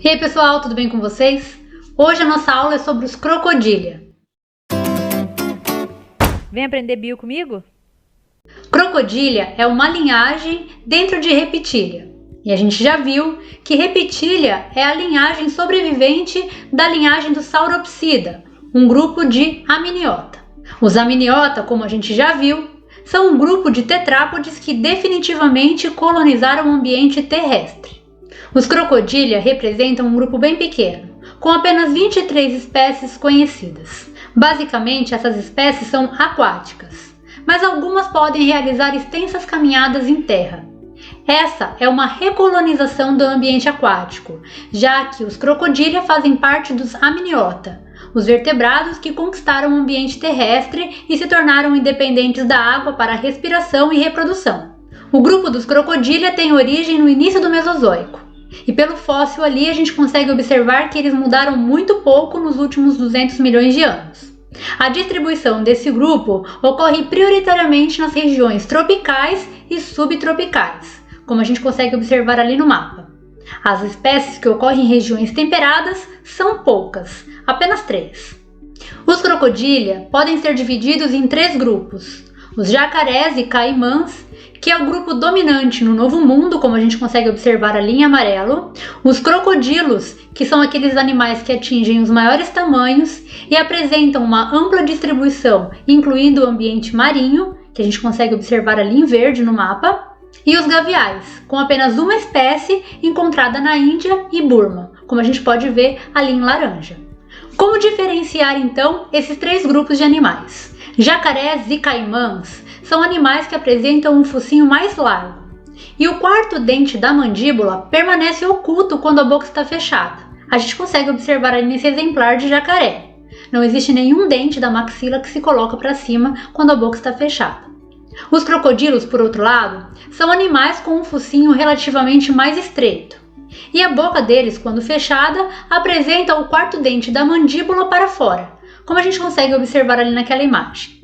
E aí pessoal, tudo bem com vocês? Hoje a nossa aula é sobre os crocodilia. Vem aprender bio comigo? Crocodilia é uma linhagem dentro de Reptilia. E a gente já viu que Reptilia é a linhagem sobrevivente da linhagem do Sauropsida, um grupo de amniota. Os amniota, como a gente já viu, são um grupo de tetrápodes que definitivamente colonizaram o ambiente terrestre. Os crocodilia representam um grupo bem pequeno, com apenas 23 espécies conhecidas. Basicamente, essas espécies são aquáticas, mas algumas podem realizar extensas caminhadas em terra. Essa é uma recolonização do ambiente aquático, já que os crocodilia fazem parte dos amniota, os vertebrados que conquistaram o ambiente terrestre e se tornaram independentes da água para respiração e reprodução. O grupo dos crocodilia tem origem no início do Mesozoico, e pelo fóssil ali a gente consegue observar que eles mudaram muito pouco nos últimos 200 milhões de anos. A distribuição desse grupo ocorre prioritariamente nas regiões tropicais e subtropicais, como a gente consegue observar ali no mapa. As espécies que ocorrem em regiões temperadas são poucas, apenas 3. Os crocodilia podem ser divididos em 3 grupos: os jacarés e caimãs, que é o grupo dominante no Novo Mundo, como a gente consegue observar ali em amarelo, os crocodilos, que são aqueles animais que atingem os maiores tamanhos e apresentam uma ampla distribuição, incluindo o ambiente marinho, que a gente consegue observar ali em verde no mapa, e os gaviais, com apenas uma espécie encontrada na Índia e Burma, como a gente pode ver ali em laranja. Como diferenciar então esses 3 grupos de animais? Jacarés e caimãs são animais que apresentam um focinho mais largo, e o quarto dente da mandíbula permanece oculto quando a boca está fechada. A gente consegue observar ali nesse exemplar de jacaré. Não existe nenhum dente da maxila que se coloca para cima quando a boca está fechada. Os crocodilos, por outro lado, são animais com um focinho relativamente mais estreito, e a boca deles, quando fechada, apresenta o quarto dente da mandíbula para fora, como a gente consegue observar ali naquela imagem.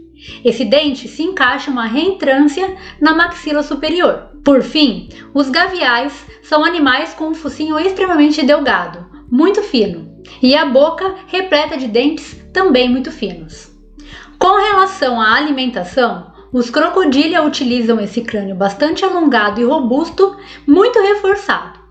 Esse dente se encaixa uma reentrância na maxila superior. Por fim, os gaviais são animais com um focinho extremamente delgado, muito fino, e a boca repleta de dentes também muito finos. Com relação à alimentação, os crocodilia utilizam esse crânio bastante alongado e robusto, muito reforçado.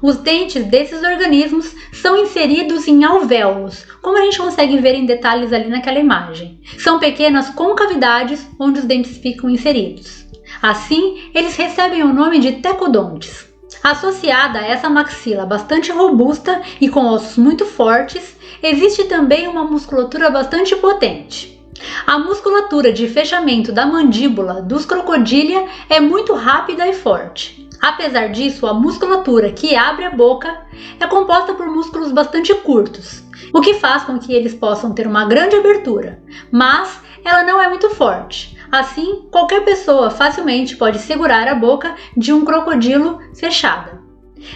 Os dentes desses organismos são inseridos em alvéolos, como a gente consegue ver em detalhes ali naquela imagem. São pequenas concavidades onde os dentes ficam inseridos. Assim, eles recebem o nome de tecodontes. Associada a essa maxila bastante robusta e com ossos muito fortes, existe também uma musculatura bastante potente. A musculatura de fechamento da mandíbula dos crocodilia é muito rápida e forte. Apesar disso, a musculatura que abre a boca é composta por músculos bastante curtos, o que faz com que eles possam ter uma grande abertura, mas ela não é muito forte. Assim, qualquer pessoa facilmente pode segurar a boca de um crocodilo fechada.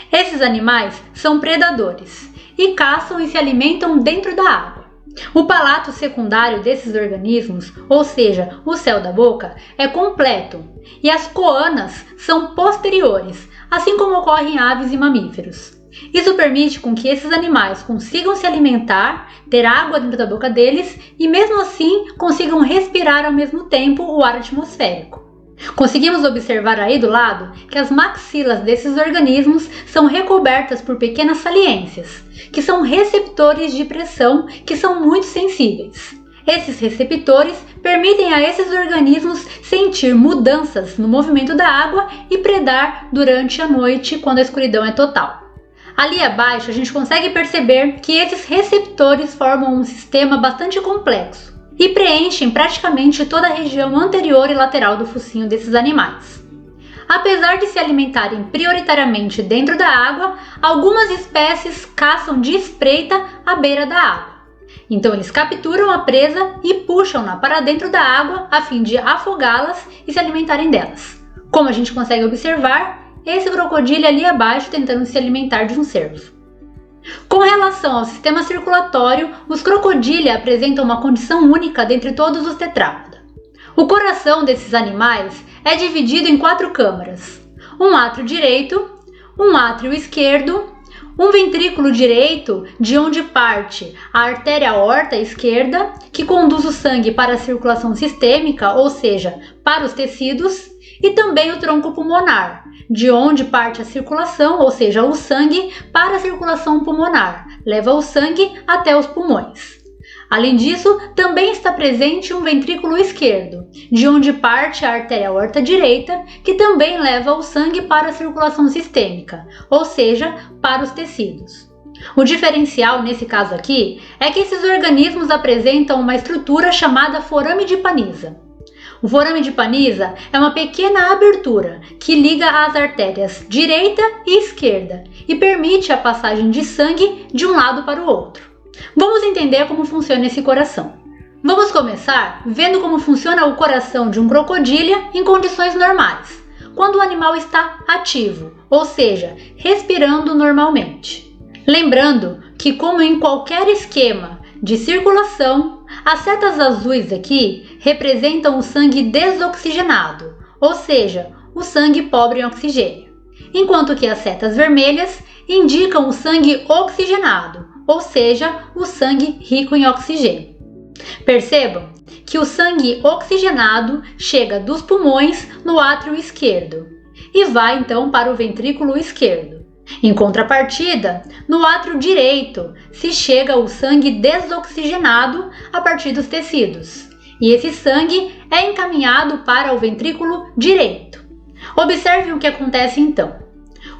Esses animais são predadores e caçam e se alimentam dentro da água. O palato secundário desses organismos, ou seja, o céu da boca, é completo e as coanas são posteriores, assim como ocorre em aves e mamíferos. Isso permite com que esses animais consigam se alimentar, ter água dentro da boca deles e mesmo assim consigam respirar ao mesmo tempo o ar atmosférico. Conseguimos observar aí do lado que as maxilas desses organismos são recobertas por pequenas saliências, que são receptores de pressão que são muito sensíveis. Esses receptores permitem a esses organismos sentir mudanças no movimento da água e predar durante a noite quando a escuridão é total. Ali abaixo a gente consegue perceber que esses receptores formam um sistema bastante complexo e preenchem praticamente toda a região anterior e lateral do focinho desses animais. Apesar de se alimentarem prioritariamente dentro da água, algumas espécies caçam de espreita à beira da água. Então eles capturam a presa e puxam-na para dentro da água a fim de afogá-las e se alimentarem delas. Como a gente consegue observar, esse crocodilo ali abaixo tentando se alimentar de um cervo. Com relação ao sistema circulatório, os crocodilia apresentam uma condição única dentre todos os tetrápoda. O coração desses animais é dividido em 4 câmaras: um átrio direito, um átrio esquerdo, Um ventrículo direito, de onde parte a artéria aorta esquerda, que conduz o sangue para a circulação sistêmica, ou seja, para os tecidos, e também o tronco pulmonar, de onde parte a circulação, ou seja, o sangue, para a circulação pulmonar, leva o sangue até os pulmões. Além disso, também está presente um ventrículo esquerdo, de onde parte a artéria aorta direita, que também leva o sangue para a circulação sistêmica, ou seja, para os tecidos. O diferencial nesse caso aqui é que esses organismos apresentam uma estrutura chamada forame de Pannisa. O forame de Pannisa é uma pequena abertura que liga as artérias direita e esquerda e permite a passagem de sangue de um lado para o outro. Vamos entender como funciona esse coração. Vamos começar vendo como funciona o coração de um crocodilo em condições normais, quando o animal está ativo, ou seja, respirando normalmente. Lembrando que, como em qualquer esquema de circulação, as setas azuis aqui representam o sangue desoxigenado, ou seja, o sangue pobre em oxigênio, enquanto que as setas vermelhas indicam o sangue oxigenado, ou seja, o sangue rico em oxigênio. Percebam que o sangue oxigenado chega dos pulmões no átrio esquerdo e vai então para o ventrículo esquerdo. Em contrapartida, no átrio direito se chega o sangue desoxigenado a partir dos tecidos, e esse sangue é encaminhado para o ventrículo direito. Observe o que acontece então.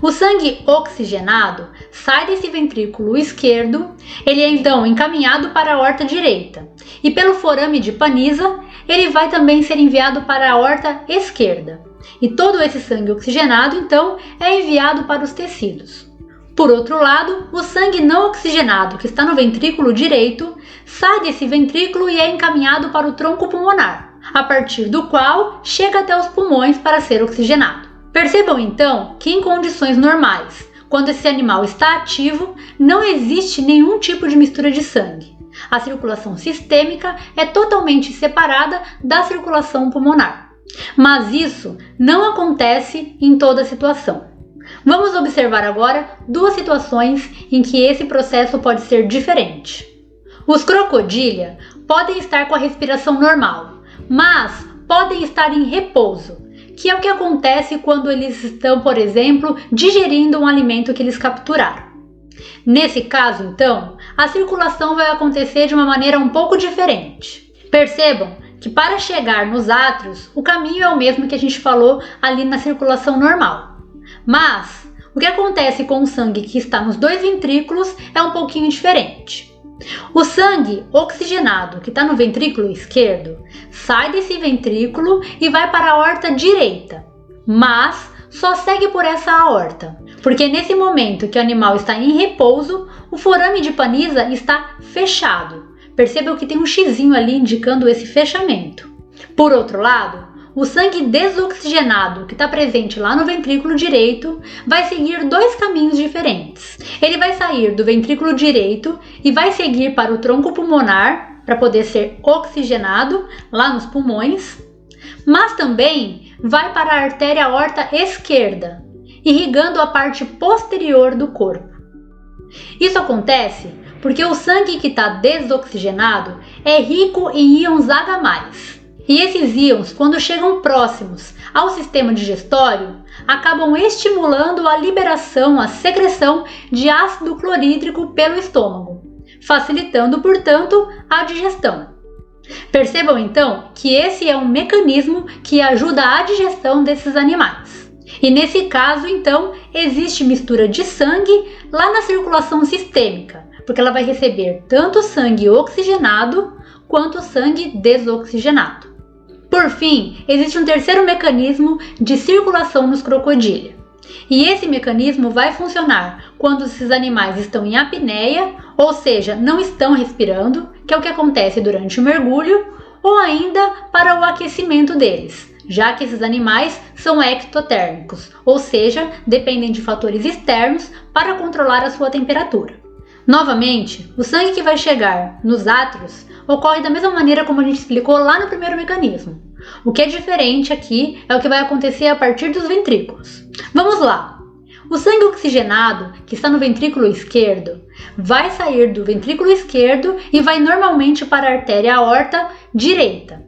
O sangue oxigenado sai desse ventrículo esquerdo, ele é então encaminhado para a aorta direita, e pelo forame de Pannisa, ele vai também ser enviado para a aorta esquerda. E todo esse sangue oxigenado, então, é enviado para os tecidos. Por outro lado, o sangue não oxigenado, que está no ventrículo direito, sai desse ventrículo e é encaminhado para o tronco pulmonar, a partir do qual chega até os pulmões para ser oxigenado. Percebam, então, que em condições normais, quando esse animal está ativo, não existe nenhum tipo de mistura de sangue. A circulação sistêmica é totalmente separada da circulação pulmonar. Mas isso não acontece em toda situação. Vamos observar agora duas situações em que esse processo pode ser diferente. Os crocodília podem estar com a respiração normal, mas podem estar em repouso, que é o que acontece quando eles estão, por exemplo, digerindo um alimento que eles capturaram. Nesse caso, então, a circulação vai acontecer de uma maneira um pouco diferente. Percebam que para chegar nos átrios, o caminho é o mesmo que a gente falou ali na circulação normal. Mas o que acontece com o sangue que está nos dois ventrículos é um pouquinho diferente. O sangue oxigenado que está no ventrículo esquerdo sai desse ventrículo e vai para a aorta direita, mas só segue por essa aorta, porque nesse momento que o animal está em repouso, o forame de Pannisa está fechado. Percebam que tem um xizinho ali indicando esse fechamento. Por outro lado, o sangue desoxigenado que está presente lá no ventrículo direito vai seguir dois caminhos diferentes. Ele vai sair do ventrículo direito e vai seguir para o tronco pulmonar para poder ser oxigenado lá nos pulmões, mas também vai para a artéria aorta esquerda, irrigando a parte posterior do corpo. Isso acontece porque o sangue que está desoxigenado é rico em íons H+. E esses íons, quando chegam próximos ao sistema digestório, acabam estimulando a liberação, a secreção de ácido clorídrico pelo estômago, facilitando, portanto, a digestão. Percebam então que esse é um mecanismo que ajuda a digestão desses animais. E nesse caso, então, existe mistura de sangue lá na circulação sistêmica, porque ela vai receber tanto sangue oxigenado quanto sangue desoxigenado. Por fim, existe um terceiro mecanismo de circulação nos crocodília. E esse mecanismo vai funcionar quando esses animais estão em apneia, ou seja, não estão respirando, que é o que acontece durante o mergulho, ou ainda para o aquecimento deles, já que esses animais são ectotérmicos, ou seja, dependem de fatores externos para controlar a sua temperatura. Novamente, o sangue que vai chegar nos átrios ocorre da mesma maneira como a gente explicou lá no primeiro mecanismo. O que é diferente aqui é o que vai acontecer a partir dos ventrículos. Vamos lá! O sangue oxigenado, que está no ventrículo esquerdo, vai sair do ventrículo esquerdo e vai normalmente para a artéria aorta direita.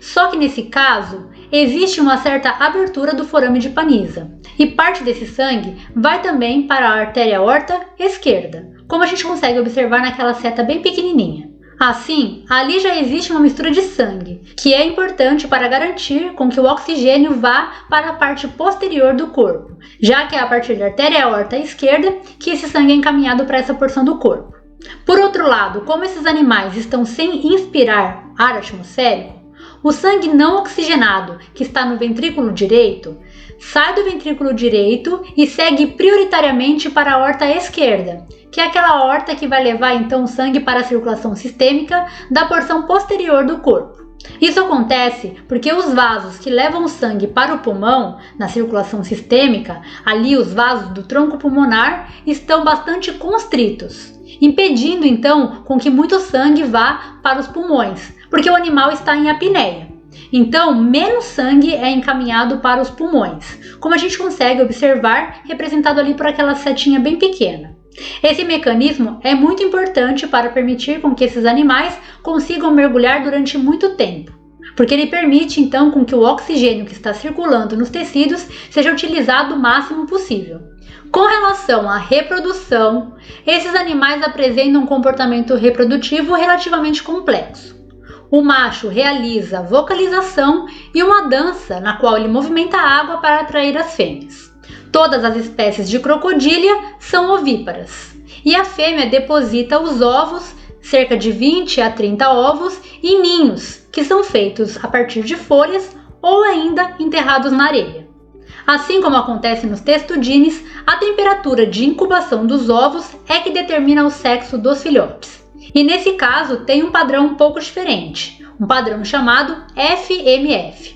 Só que nesse caso, existe uma certa abertura do forame de Pannisa, e parte desse sangue vai também para a artéria aorta esquerda, como a gente consegue observar naquela seta bem pequenininha. Assim, ali já existe uma mistura de sangue, que é importante para garantir com que o oxigênio vá para a parte posterior do corpo, já que é a partir da artéria aorta esquerda que esse sangue é encaminhado para essa porção do corpo. Por outro lado, como esses animais estão sem inspirar ar atmosférico, o sangue não oxigenado, que está no ventrículo direito, sai do ventrículo direito e segue prioritariamente para a aorta esquerda, que é aquela aorta que vai levar então o sangue para a circulação sistêmica da porção posterior do corpo. Isso acontece porque os vasos que levam o sangue para o pulmão, na circulação sistêmica, ali os vasos do tronco pulmonar, estão bastante constritos, impedindo então com que muito sangue vá para os pulmões, porque o animal está em apneia. Então, menos sangue é encaminhado para os pulmões, como a gente consegue observar representado ali por aquela setinha bem pequena. Esse mecanismo é muito importante para permitir com que esses animais consigam mergulhar durante muito tempo, porque ele permite então com que o oxigênio que está circulando nos tecidos seja utilizado o máximo possível. Com relação à reprodução, esses animais apresentam um comportamento reprodutivo relativamente complexo. O macho realiza vocalização e uma dança na qual ele movimenta a água para atrair as fêmeas. Todas as espécies de crocodília são ovíparas e a fêmea deposita os ovos, cerca de 20 a 30 ovos, em ninhos, que são feitos a partir de folhas ou ainda enterrados na areia. Assim como acontece nos testudines, a temperatura de incubação dos ovos é que determina o sexo dos filhotes. E nesse caso tem um padrão um pouco diferente, um padrão chamado FMF.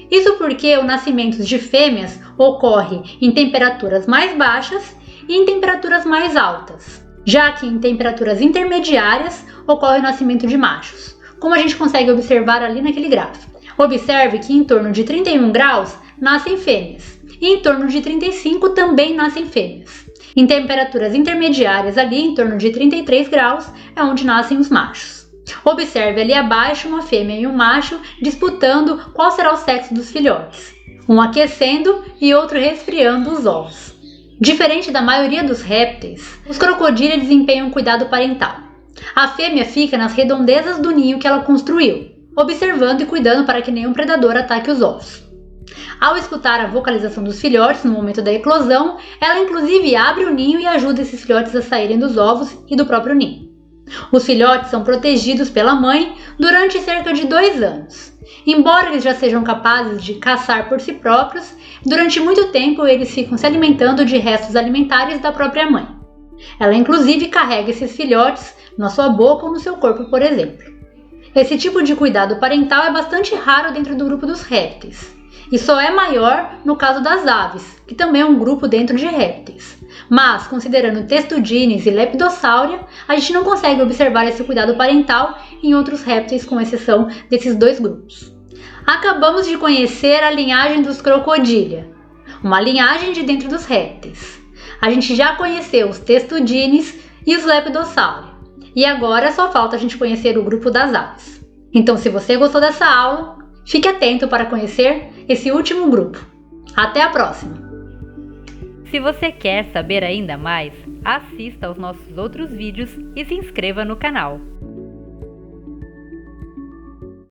Isso porque o nascimento de fêmeas ocorre em temperaturas mais baixas e em temperaturas mais altas, já que em temperaturas intermediárias ocorre o nascimento de machos, como a gente consegue observar ali naquele gráfico. Observe que em torno de 31 graus nascem fêmeas e em torno de 35 também nascem fêmeas. Em temperaturas intermediárias, ali em torno de 33 graus, é onde nascem os machos. Observe ali abaixo uma fêmea e um macho disputando qual será o sexo dos filhotes, um aquecendo e outro resfriando os ovos. Diferente da maioria dos répteis, os crocodílios desempenham cuidado parental. A fêmea fica nas redondezas do ninho que ela construiu, observando e cuidando para que nenhum predador ataque os ovos. Ao escutar a vocalização dos filhotes no momento da eclosão, ela inclusive abre o ninho e ajuda esses filhotes a saírem dos ovos e do próprio ninho. Os filhotes são protegidos pela mãe durante cerca de 2 anos. Embora eles já sejam capazes de caçar por si próprios, durante muito tempo eles ficam se alimentando de restos alimentares da própria mãe. Ela inclusive carrega esses filhotes na sua boca ou no seu corpo, por exemplo. Esse tipo de cuidado parental é bastante raro dentro do grupo dos répteis. E só é maior no caso das aves, que também é um grupo dentro de répteis. Mas, considerando testudines e lepidossáurea, a gente não consegue observar esse cuidado parental em outros répteis, com exceção desses 2 grupos. Acabamos de conhecer a linhagem dos crocodília, uma linhagem de dentro dos répteis. A gente já conheceu os testudines e os lepidossáurea. E agora só falta a gente conhecer o grupo das aves. Então, se você gostou dessa aula, fique atento para conhecer esse último grupo. Até a próxima! Se você quer saber ainda mais, assista aos nossos outros vídeos e se inscreva no canal.